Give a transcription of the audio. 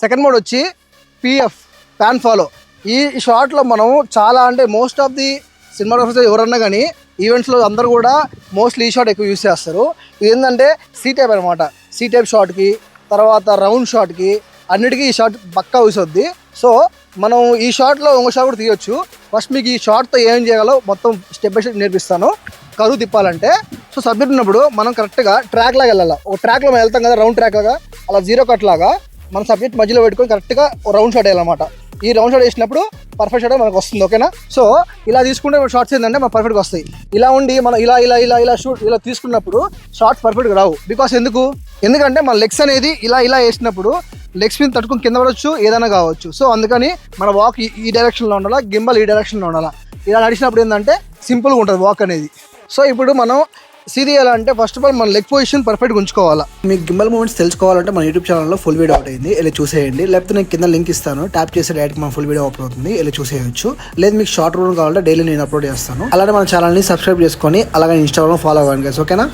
Second mode వచ్చి PF, pan follow. ఈ షాట్లో మనం చాలా అంటే మోస్ట్ ఆఫ్ ది సినిమాటోగ్రఫర్స్ ఎవరన్నా కానీ ఈవెంట్స్లో అందరూ కూడా మోస్ట్లీ ఈ షాట్ ఎక్కువ యూస్ చేస్తారు. ఇది ఏంటంటే సి టైప్ అనమాట. సి టైప్ షాట్కి, తర్వాత రౌండ్ షాట్కి, అన్నిటికీ ఈ షాట్ పక్కా యూస్ అవుద్ది. సో మనం ఈ షాట్లో ఇంకో షాట్ కూడా తీయొచ్చు. ఫస్ట్ మీకు ఈ షాట్తో ఏం చేయాలో మొత్తం స్టెప్ బై స్టెప్ నేర్పిస్తాను. కరువు తిప్పాలంటే సో సబ్జెక్ట్ ఉన్నప్పుడు మనం కరెక్ట్గా ట్రాక్ లాగా వెళ్ళాలి. ఒక ట్రాక్లో మనం వెళ్తాం కదా, రౌండ్ ట్రాక్ లాగా, అలా జీరో కట్ లాగా మన సబ్జెక్ట్ మధ్యలో పెట్టుకొని కరెక్ట్గా రౌండ్ షాట్ వేయాలన్నమాట. ఈ రౌండ్ షాట్ వేసినప్పుడు పర్ఫెక్ట్ షాట్ మనకు వస్తుంది. ఓకేనా? సో ఇలా తీసుకుంటే షార్ట్స్ ఏంటంటే మనకు పర్ఫెక్ట్గా వస్తాయి. ఇలా ఉండి మనం ఇలా ఇలా ఇలా ఇలా షూట్ ఇలా తీసుకున్నప్పుడు షార్ట్స్ పర్ఫెక్ట్గా రావు. బికాస్ ఎందుకంటే మన లెగ్స్ అనేది ఇలా ఇలా వేసినప్పుడు లెగ్స్ మీద తట్టుకుని కింద పడవచ్చు, ఏదైనా కావచ్చు. సో అందుకని మన వాక్ ఈ డైరెక్షన్లో ఉండాలా, గింబల్ ఈ డైరెక్షన్లో ఉండాలా. ఇలా నడిచినప్పుడు ఏంటంటే సింపుల్గా ఉంటుంది వాక్ అనేది. సో ఇప్పుడు మనం సీది ఎలా అంటే ఫస్ట్ ఆఫ్ ఆల్ మన లెగ్ పొజిషన్ పర్ఫెక్ట్గా ఉంచుకోవాలా. మీకు గింబల్ మూమెంట్స్ తెలుసుకోవాలంటే మన యూట్యూబ్ ఛానల్లో ఫుల్ వీడియో అవుట్ అయింది, ఇలా చూసేయండి. లేకపోతే నేను కింద లింక్ ఇస్తాను, ట్యాప్ చేసే డైరెక్ట్ మన ఫుల్ వీడియో అప్లోడ్ అవుతుంది, ఇలా చూసేయచ్చు. లేదు మీకు షార్ట్ రూల్ కావాలంటే డైలీ నేను అప్లోడ్ చేస్తాను. అలాగే మన ఛానల్ని సబ్స్క్రైబ్ చేసుకొని అలాగే ఇన్స్టాగ్రామ్ ఫాలో అవ్వండి గైస్. ఓకేనా?